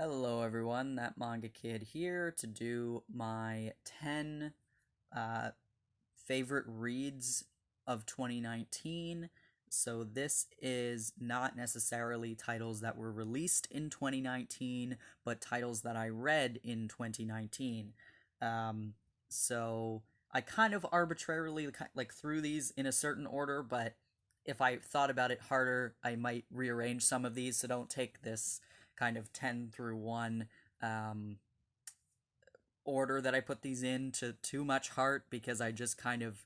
Hello everyone, that manga kid here to do my 10 uh, favorite reads of 2019. So this is not necessarily titles that were released in 2019, but titles that I read in 2019. Um, so I kind of arbitrarily threw these in a certain order, but if I thought about it harder, I might rearrange some of these. So don't take this kind of 10 through 1 um, order that I put these in to too much heart, because I just kind of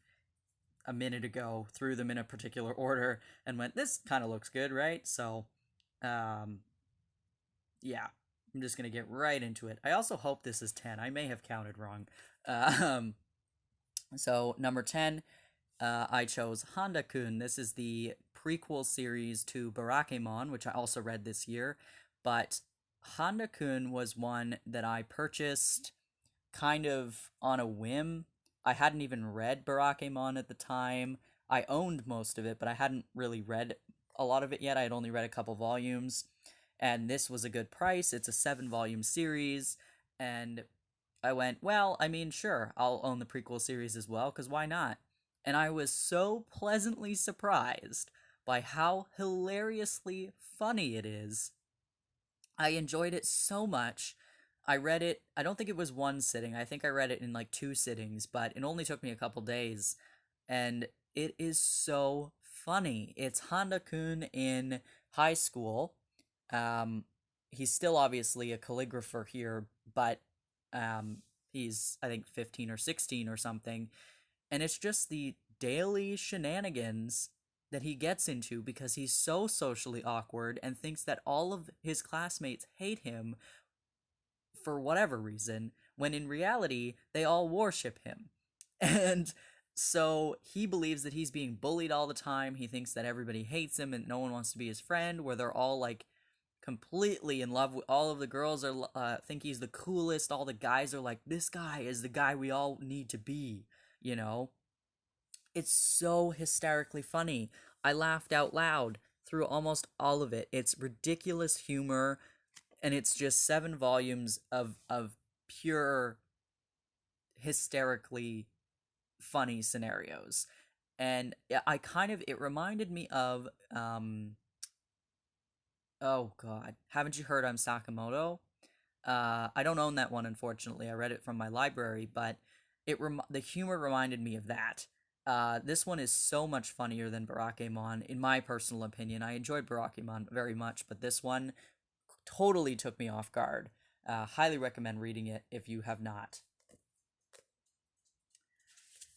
a minute ago threw them in a particular order and went, this kind of looks good, right? So, um, yeah, I'm just going to get right into it. I also hope this is 10. I may have counted wrong. Um, so, number 10, I chose Hondakun. This is the prequel series to Barakamon, which I also read this year. But Hondakun was one that I purchased kind of on a whim. I hadn't even read Barakamon at the time. I owned most of it, but I hadn't really read a lot of it yet. I had only read a couple volumes, and this was a good price. It's a 7-volume series, and I went, well, I mean, sure, I'll own the prequel series as well, because why not? And I was so pleasantly surprised by how hilariously funny it is. I enjoyed it so much. I read it, I don't think it was one sitting. I think I read it in like 2 sittings, but it only took me a couple days. And it is so funny. It's Honda-kun in high school. Um, he's still obviously a calligrapher here, but he's, I think, 15 or 16 or something. And it's just the daily shenanigans that he gets into because he's so socially awkward and thinks that all of his classmates hate him for whatever reason, when in reality, they all worship him. And so he believes that he's being bullied all the time. He thinks that everybody hates him and no one wants to be his friend, where they're all like completely in love with all of the girls are think he's the coolest. All the guys are like, this guy is the guy we all need to be, you know? It's so hysterically funny. I laughed out loud through almost all of it. It's ridiculous humor, and it's just 7 volumes of pure hysterically funny scenarios. And I kind of, it reminded me of oh god, haven't you heard I'm Sakamoto? I don't own that one, unfortunately. I read it from my library, but the humor reminded me of that. This one is so much funnier than Barakamon, in my personal opinion. I enjoyed Barakamon very much, but this one totally took me off guard. Highly recommend reading it if you have not.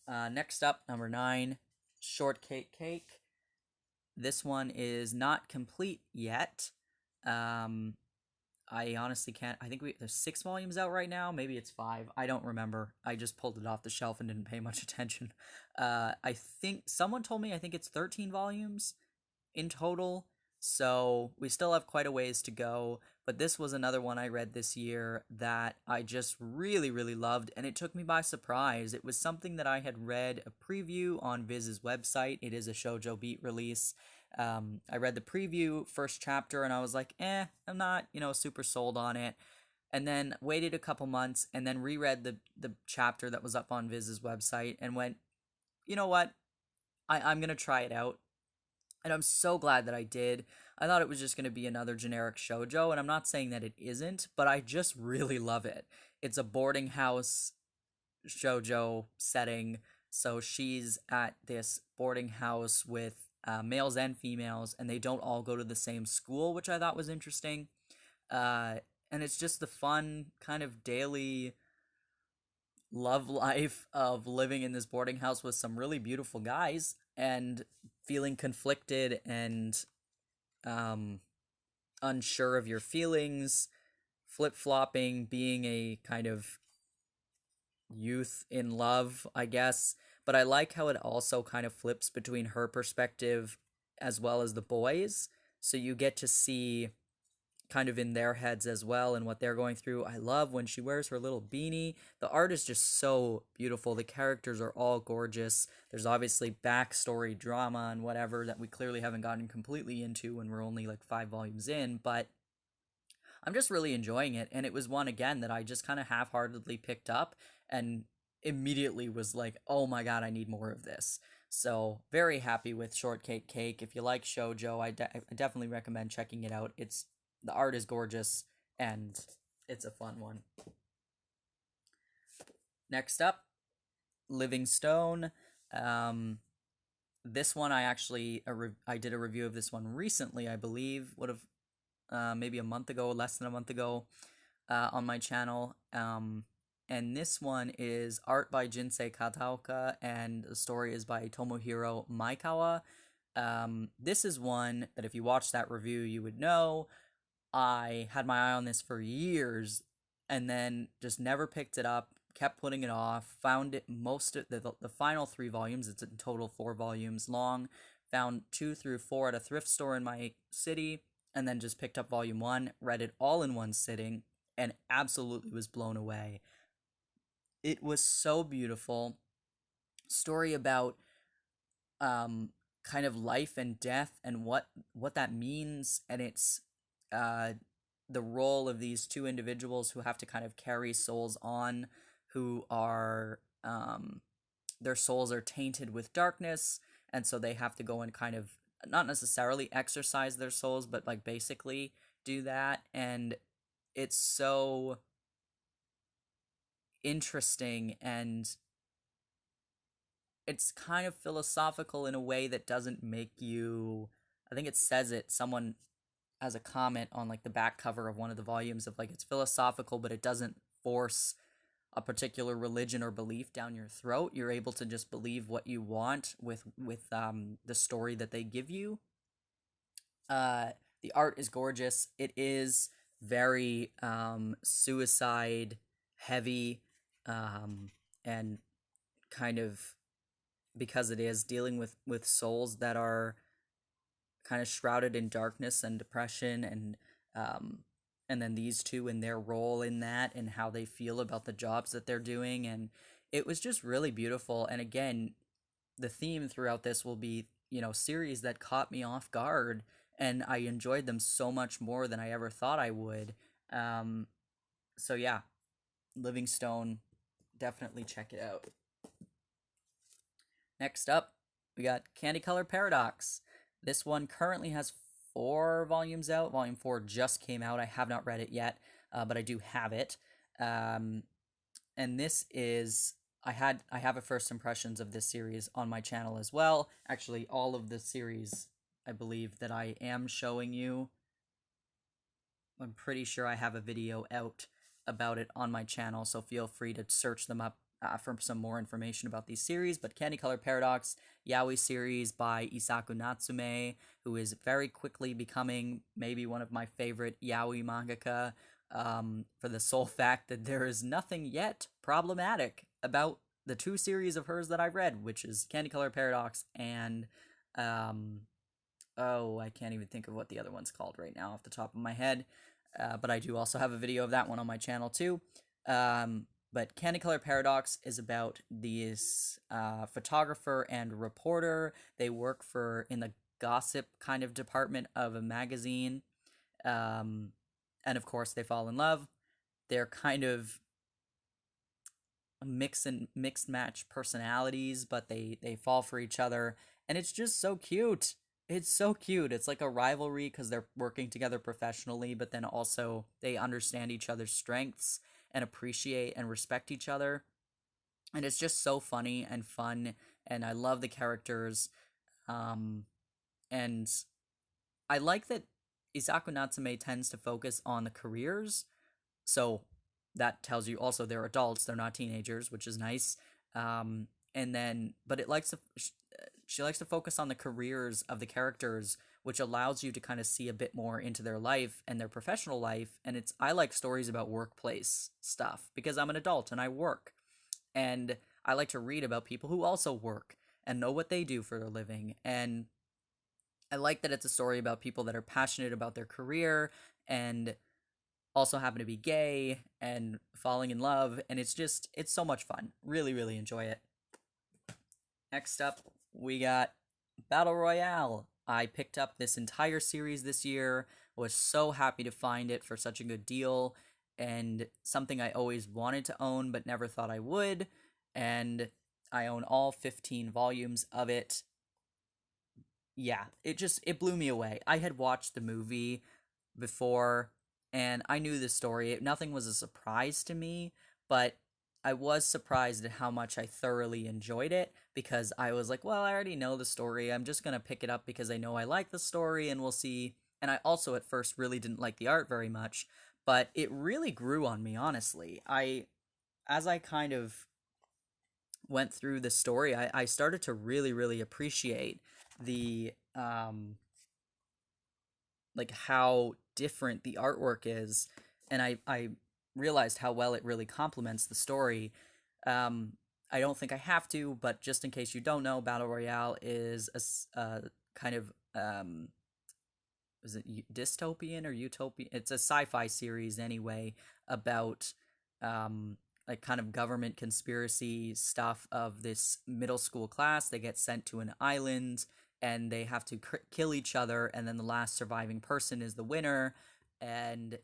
Next up, number 9, Shortcake Cake. This one is not complete yet. I honestly can't. I think there's 6 volumes out right now. Maybe it's 5. I don't remember. I just pulled it off the shelf and didn't pay much attention. I think someone told me I think it's 13 volumes in total. So we still have quite a ways to go. But this was another one I read this year that I just really, really loved, and it took me by surprise. It was something that I had read a preview on Viz's website. It is a Shoujo Beat release. I read the preview, first chapter, and I was like, I'm not, super sold on it. And then waited a couple months and then reread the chapter that was up on Viz's website and went, you know what? I'm going to try it out. And I'm so glad that I did. I thought it was just going to be another generic shoujo, and I'm not saying that it isn't, but I just really love it. It's a boarding house shoujo setting, so she's at this boarding house with males and females, and they don't all go to the same school, which I thought was interesting. And it's just the fun kind of daily love life of living in this boarding house with some really beautiful guys and feeling conflicted and unsure of your feelings, flip-flopping, being a kind of youth in love, I guess. But I like how it also kind of flips between her perspective as well as the boys. So you get to see kind of in their heads as well and what they're going through. I love when she wears her little beanie. The art is just so beautiful. The characters are all gorgeous. There's obviously backstory drama and whatever that we clearly haven't gotten completely into when we're only like 5 volumes in, but I'm just really enjoying it, and it was one again that I just kind of half-heartedly picked up and immediately was like, oh my god, I need more of this. So very happy with Shortcake Cake. If you like shoujo, I definitely recommend checking it out. It's the art is gorgeous and it's a fun one. Next up, Livingstone. This one I did a review of this one recently. I believe would have maybe a month ago, less than a month ago, on my channel. And this one is art by Jinsei Kataoka, and the story is by Tomohiro Maekawa. This is one that if you watched that review, you would know. I had my eye on this for years, and then just never picked it up, kept putting it off, found it most of the final 3 volumes, it's in total 4 volumes long, found 2 through 4 at a thrift store in my city, and then just picked up volume 1, read it all in one sitting, and absolutely was blown away. It was so beautiful. Story about kind of life and death and what that means, and it's the role of these 2 individuals who have to kind of carry souls on, who are their souls are tainted with darkness, and so they have to go and kind of not necessarily exercise their souls, but like basically do that. And it's so interesting, and it's kind of philosophical in a way that doesn't make you, I think it says it, someone has a comment on like the back cover of one of the volumes of like, it's philosophical, but it doesn't force a particular religion or belief down your throat. You're able to just believe what you want with the story that they give you. The art is gorgeous. It is very suicide heavy, and kind of, because it is dealing with souls that are kind of shrouded in darkness and depression, and then these 2 and their role in that and how they feel about the jobs that they're doing. And it was just really beautiful. And again, the theme throughout this will be, series that caught me off guard, and I enjoyed them so much more than I ever thought I would. So yeah, Livingstone, definitely check it out. Next up, we got Candy Color Paradox. This one currently has 4 volumes out. Volume 4 just came out. I have not read it yet, but I do have it. And this is, I have a first impressions of this series on my channel as well. Actually, all of the series, I believe, that I am showing you, I'm pretty sure I have a video out about it on my channel, so feel free to search them up for some more information about these series. But Candy Color Paradox, yaoi series by Isaku Natsume, who is very quickly becoming maybe one of my favorite yaoi mangaka, for the sole fact that there is nothing yet problematic about the 2 series of hers that I've read, which is Candy Color Paradox and I can't even think of what the other one's called right now off the top of my head, but I do also have a video of that one on my channel too. But Candy Color Paradox is about this photographer and reporter. They work in the gossip kind of department of a magazine. And of course, they fall in love. They're kind of mixed match personalities, but they fall for each other. And it's just so cute. It's so cute. It's like a rivalry because they're working together professionally, but then also they understand each other's strengths and appreciate and respect each other. And it's just so funny and fun, and I love the characters. And I like that Isaku Natsume tends to focus on the careers, so that tells you also they're adults, they're not teenagers, which is nice. But she likes to focus on the careers of the characters, which allows you to kind of see a bit more into their life and their professional life. And I like stories about workplace stuff because I'm an adult and I work. And I like to read about people who also work and know what they do for a living. And I like that it's a story about people that are passionate about their career and also happen to be gay and falling in love. And it's so much fun. Really, really enjoy it. Next up, we got Battle Royale. I picked up this entire series this year, Was so happy to find it for such a good deal, and something I always wanted to own but never thought I would. And I own all 15 volumes of it. Yeah, it blew me away. I had watched the movie before and I knew the story. Nothing was a surprise to me, but I was surprised at how much I thoroughly enjoyed it because I was like, well, I already know the story. I'm just going to pick it up because I know I like the story and we'll see. And I also at first really didn't like the art very much, but it really grew on me, honestly. As I kind of went through the story, I started to really, really appreciate the like how different the artwork is, and I realized how well it really complements the story. Um, I don't think I have to, but just in case you don't know, Battle Royale is a kind of is it dystopian or utopian? It's a sci-fi series anyway about um like kind of government conspiracy stuff of this middle school class. They get sent to an island and they have to kill each other, and then the last surviving person is the winner. And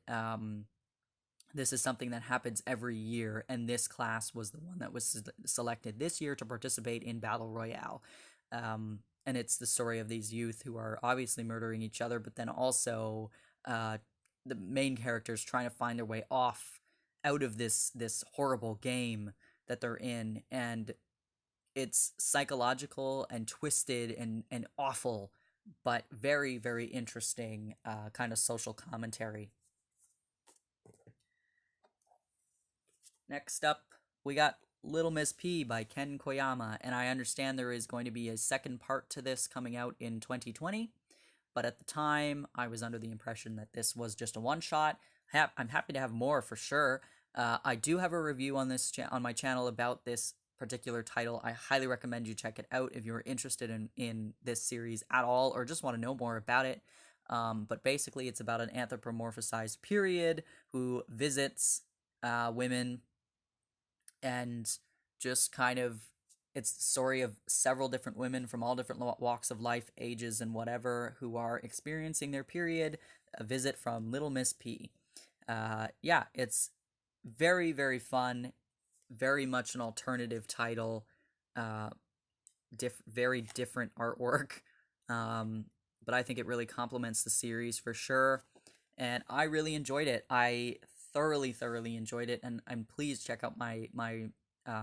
this is something that happens every year, and this class was the one that was selected this year to participate in Battle Royale. And it's the story of these youth who are obviously murdering each other, but then also uh, the main characters trying to find their way off out of this horrible game that they're in. And it's psychological and twisted and awful, but very, very interesting kind of social commentary. Next up, we got Little Miss P by Ken Koyama, and I understand there is going to be a second part to this coming out in 2020, but at the time, I was under the impression that this was just a one-shot. I'm happy to have more for sure. I do have a review on this on my channel about this particular title. I highly recommend you check it out if you're interested in this series at all or just want to know more about it. But basically, it's about an anthropomorphized period who visits women and just kind of it's the story of several different women from all different walks of life, ages, and whatever who are experiencing their period. A visit from Little Miss P. Yeah, it's very, very fun. Very much an alternative title. Uh, very different artwork. Um, but I think it really complements the series for sure. And I really enjoyed it. I thoroughly, thoroughly enjoyed it. And please check out my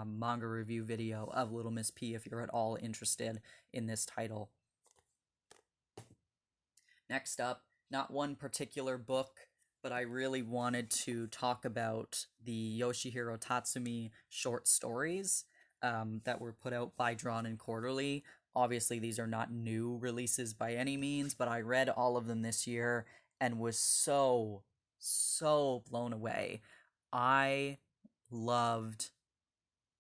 manga review video of Little Miss P if you're at all interested in this title. Next up, not one particular book, but I really wanted to talk about the Yoshihiro Tatsumi short stories that were put out by Drawn and Quarterly. Obviously, these are not new releases by any means, but I read all of them this year and was so, so blown away. I loved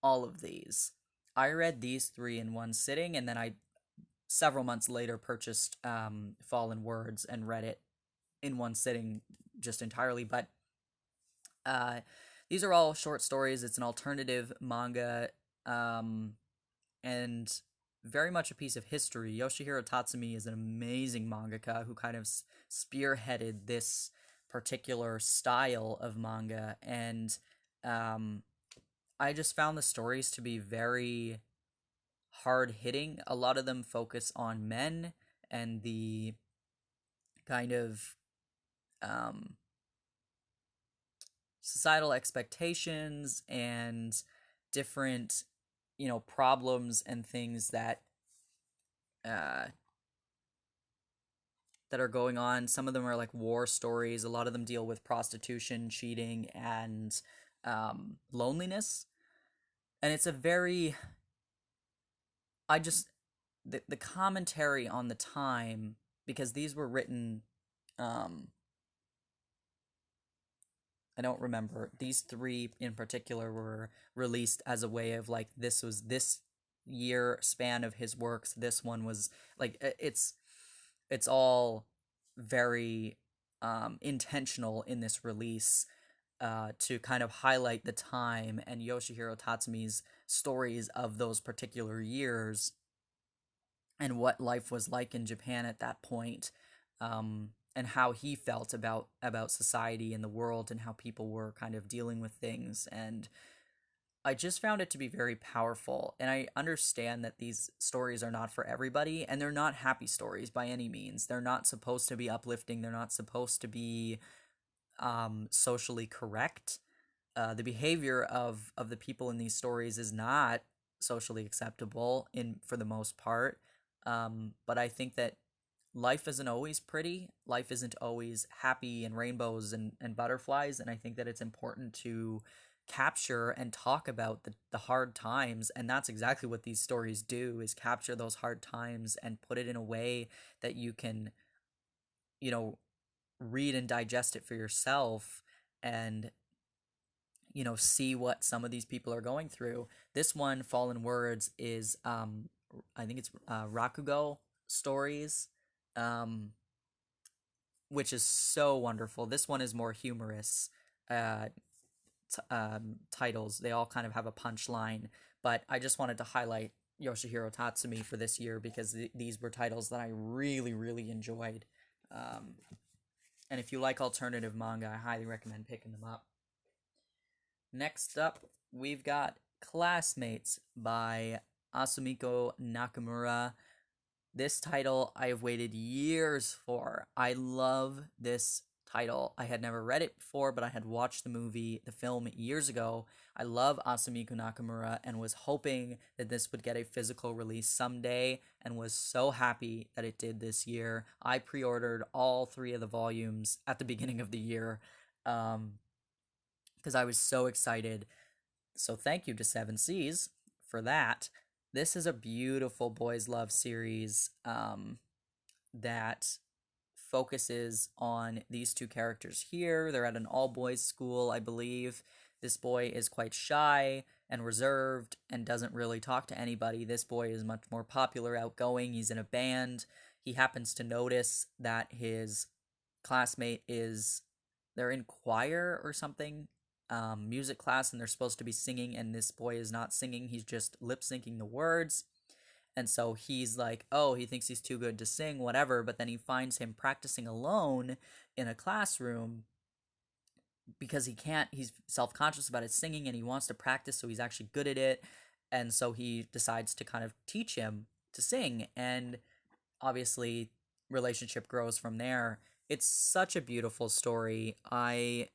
all of these. I read these three in one sitting, and then I several months later purchased Fallen Words and read it in one sitting just entirely. But these are all short stories. It's an alternative manga and very much a piece of history. Yoshihiro Tatsumi is an amazing mangaka who kind of spearheaded this particular style of manga, and I just found the stories to be very hard hitting. A lot of them focus on men and the kind of societal expectations and different, problems and things that that are going on. Some of them are like war stories. A lot of them deal with prostitution, cheating, and loneliness. And it's a very the commentary on the time, because these were written I don't remember. These three in particular were released as a way of like, this was this year span of his works. This one was like, it's all very intentional in this release to kind of highlight the time and Yoshihiro Tatsumi's stories of those particular years and what life was like in Japan at that point. and how he felt about society and the world and how people were kind of dealing with things. And I just found it to be very powerful. And I understand that these stories are not for everybody, and they're not happy stories by any means. They're not supposed to be uplifting. They're not supposed to be socially correct. The behavior of the people in these stories is not socially acceptable in for the most part. But I think that life isn't always pretty. Life isn't always happy and rainbows and butterflies. And I think that it's important to capture and talk about the hard times. And that's exactly what these stories do, is capture those hard times and put it in a way that you can, you know, read and digest it for yourself, and see what some of these people are going through. This one, Fallen Words, is I think it's Rakugo stories, um which is so wonderful. This one is more humorous. uh Titles, they all kind of have a punchline, but I just wanted to highlight Yoshihiro Tatsumi for this year because these were titles that I really, really enjoyed. And if you like alternative manga, I highly recommend picking them up. Next up, we've got Classmates by Asumiko Nakamura. This title I have waited years for. I love this title. I had never read it before, but I had watched the film years ago. I love Asumiko Nakamura and was hoping that this would get a physical release someday, and was so happy that it did this year. I pre-ordered all 3 of the volumes at the beginning of the year, because I was so excited. So thank you to Seven Seas for that. This is a beautiful boys' love series that focuses on these 2 characters here. They're at an all-boys school, I believe. This boy is quite shy and reserved and doesn't really talk to anybody. This boy is much more popular, outgoing. He's in a band. He happens to notice that his classmate they're in choir or something, music class, and they're supposed to be singing, and this boy is not singing. He's just lip syncing the words. And so he's like, oh, he thinks he's too good to sing, whatever. But then he finds him practicing alone in a classroom because he's self-conscious about his singing, and he wants to practice so he's actually good at it. And so he decides to kind of teach him to sing. And obviously, relationship grows from there. It's such a beautiful story. I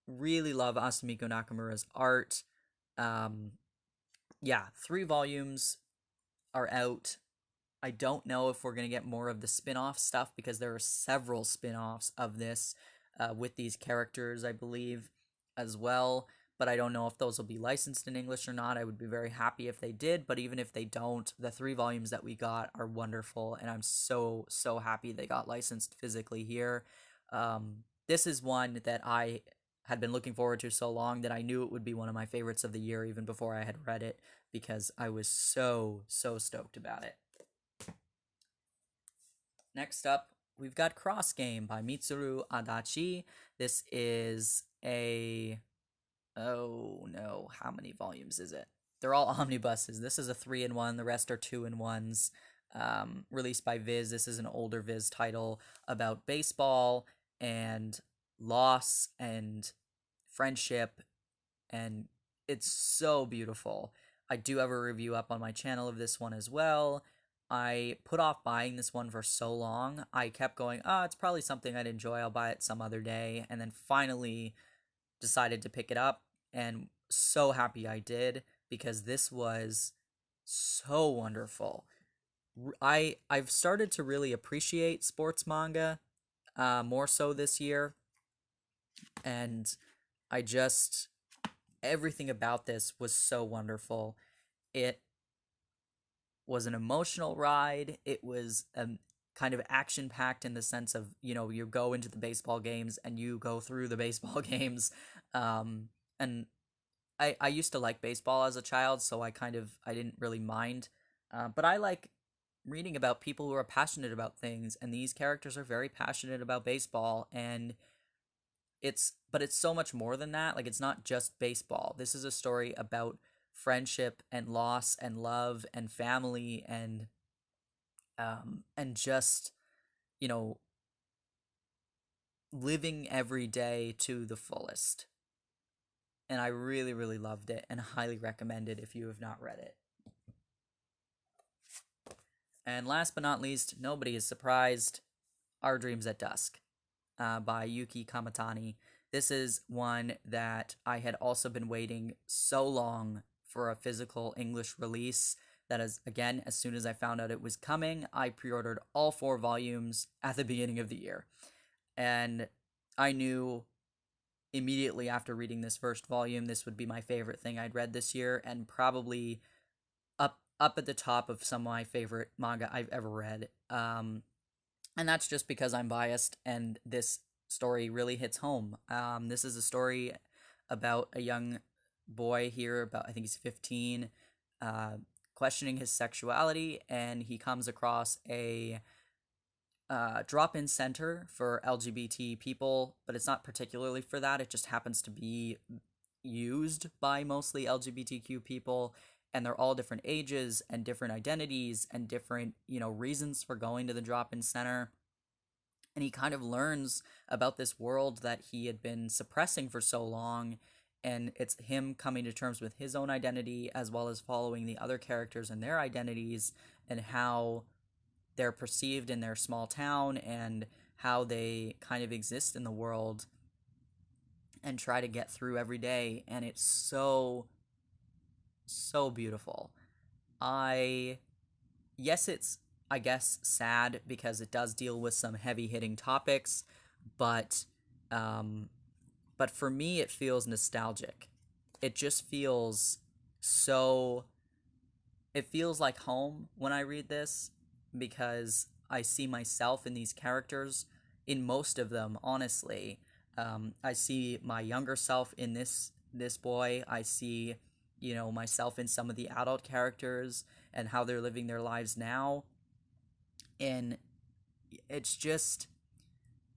really love Asumiko Nakamura's art. Yeah, 3 volumes are out. I don't know if we're going to get more of the spin-off stuff, because there are several spin-offs of this with these characters, I believe, as well. But I don't know if those will be licensed in English or not. I would be very happy if they did, but even if they don't, the 3 volumes that we got are wonderful, and I'm so, so happy they got licensed physically here. This is one that I had been looking forward to so long that I knew it would be one of my favorites of the year even before I had read it, because I was so, so stoked about it. Next up, we've got Cross Game by Mitsuru Adachi. This is oh no, how many volumes is it? They're all omnibuses. This is a 3-in-1, the rest are 2-in-1s. Released by Viz. This is an older Viz title about baseball and loss and friendship, and it's so beautiful. I do have a review up on my channel of this one as well. I put off buying this one for so long. I kept going, it's probably something I'd enjoy. I'll buy it some other day. And then finally decided to pick it up, and so happy I did, because this was so wonderful. I've started to really appreciate sports manga more so this year, and everything about this was so wonderful. It was an emotional ride. It was kind of action-packed in the sense of, you go into the baseball games and you go through the baseball games. And I used to like baseball as a child, so I didn't really mind. But I like reading about people who are passionate about things, and these characters are very passionate about baseball, and it's so much more than that. Like, it's not just baseball. This is a story about friendship and loss and love and family and just, living every day to the fullest. And I really, really loved it and highly recommend it if you have not read it. And last but not least, nobody is surprised, Our Dreams at Dusk by Yuki Kamatani. This is one that I had also been waiting so long for a physical English release that is, again, as soon as I found out it was coming, I pre-ordered all 4 volumes at the beginning of the year. And I knew immediately after reading this first volume, this would be my favorite thing I'd read this year, and probably up at the top of some of my favorite manga I've ever read. And that's just because I'm biased, and this story really hits home. This is a story about a young boy here, about I think he's 15, questioning his sexuality, and he comes across a drop-in center for LGBT people, but it's not particularly for that. It just happens to be used by mostly LGBTQ people, and they're all different ages and different identities and different, reasons for going to the drop-in center. And he kind of learns about this world that he had been suppressing for so long, and it's him coming to terms with his own identity as well as following the other characters and their identities and how they're perceived in their small town and how they kind of exist in the world and try to get through every day. And it's so beautiful. Yes, it's, I guess, sad because it does deal with some heavy-hitting topics, but for me it feels nostalgic. It just feels so, it feels like home when I read this, because I see myself in these characters, in most of them, honestly. I see my younger self in this boy. I see, myself in some of the adult characters and how they're living their lives now. And it's just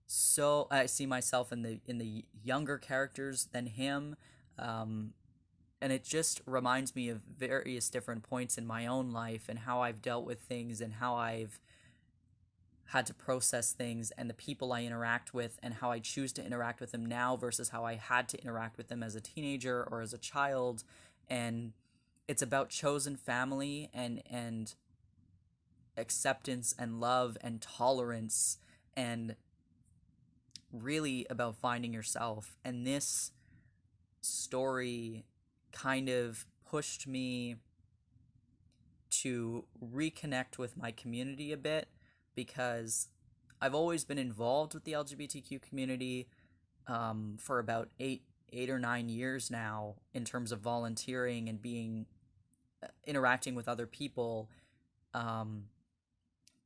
so, I see myself in the younger characters than him. And it just reminds me of various different points in my own life and how I've dealt with things and how I've had to process things and the people I interact with and how I choose to interact with them now versus how I had to interact with them as a teenager or as a child. And it's about chosen family and acceptance and love and tolerance, and really about finding yourself. And this story kind of pushed me to reconnect with my community a bit, because I've always been involved with the LGBTQ community for about 8 or 9 years now, in terms of volunteering and being interacting with other people,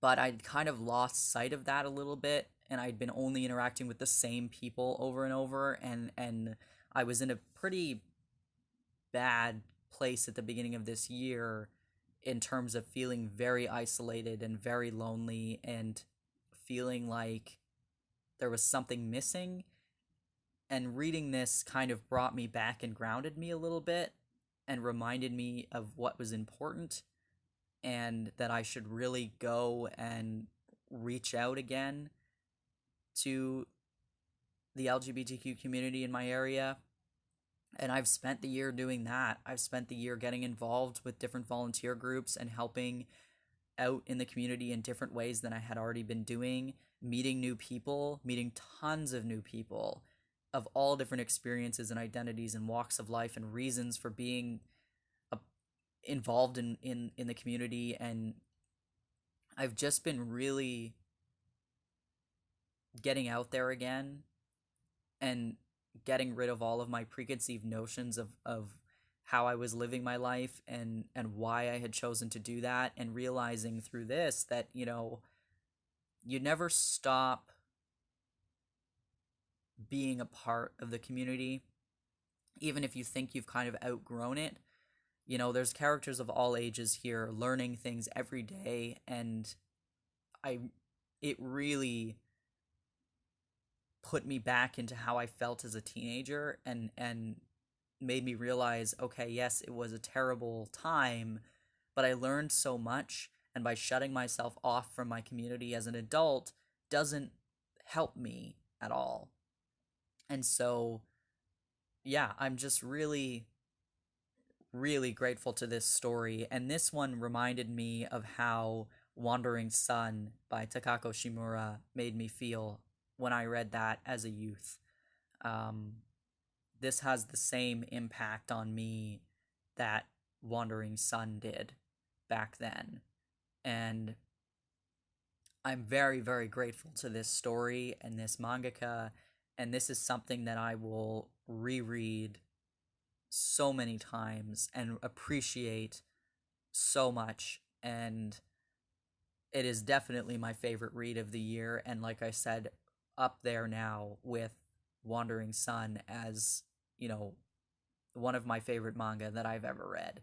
but I'd kind of lost sight of that a little bit, and I'd been only interacting with the same people over and over, and I was in a pretty bad place at the beginning of this year in terms of feeling very isolated and very lonely and feeling like there was something missing. And reading this kind of brought me back and grounded me a little bit and reminded me of what was important, and that I should really go and reach out again to the LGBTQ community in my area. And I've spent the year doing that. I've spent the year getting involved with different volunteer groups and helping out in the community in different ways than I had already been doing, meeting new people, meeting tons of new people of all different experiences and identities and walks of life and reasons for being involved in the community. And I've just been really getting out there again and getting rid of all of my preconceived notions of how I was living my life and why I had chosen to do that, and realizing through this that, you never stop being a part of the community, even if you think you've kind of outgrown it. There's characters of all ages here learning things every day, and it really put me back into how I felt as a teenager, and made me realize, okay, yes, it was a terrible time, but I learned so much, and by shutting myself off from my community as an adult doesn't help me. at all. And so, yeah, I'm just really, really grateful to this story. And this one reminded me of how Wandering Sun by Takako Shimura made me feel when I read that as a youth. Um, this has the same impact on me that Wandering Sun did back then. And I'm very, very grateful to this story and this mangaka. And this is something that I will reread so many times and appreciate so much. And it is definitely my favorite read of the year. And like I said, up there now with Wandering Sun as, you know, one of my favorite manga that I've ever read.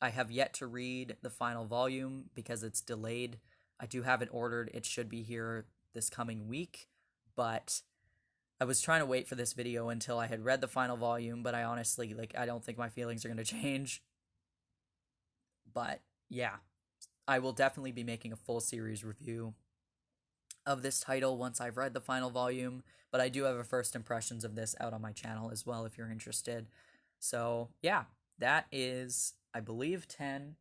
I have yet to read the final volume because it's delayed. I do have it ordered. It should be here this coming week, but I was trying to wait for this video until I had read the final volume, but I honestly, like, I don't think my feelings are going to change. But yeah, I will definitely be making a full series review of this title once I've read the final volume, but I do have a first impressions of this out on my channel as well if you're interested. So yeah, that is, I believe, 10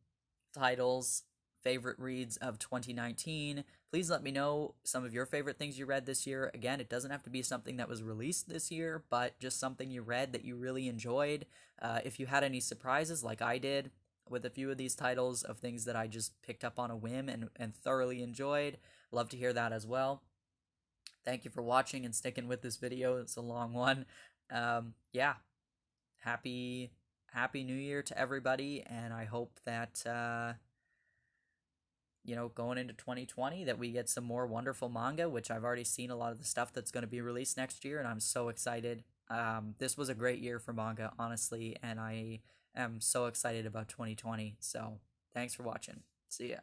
titles, favorite reads of 2019. Please let me know some of your favorite things you read this year. Again, it doesn't have to be something that was released this year, but just something you read that you really enjoyed. If you had any surprises like I did with a few of these titles of things that I just picked up on a whim and thoroughly enjoyed, love to hear that as well. Thank you for watching and sticking with this video. It's a long one. Yeah, happy New Year to everybody, and I hope that you know, going into 2020 that we get some more wonderful manga, which I've already seen a lot of the stuff that's going to be released next year, and I'm so excited. This was a great year for manga, honestly, and I am so excited about 2020. So thanks for watching. See ya.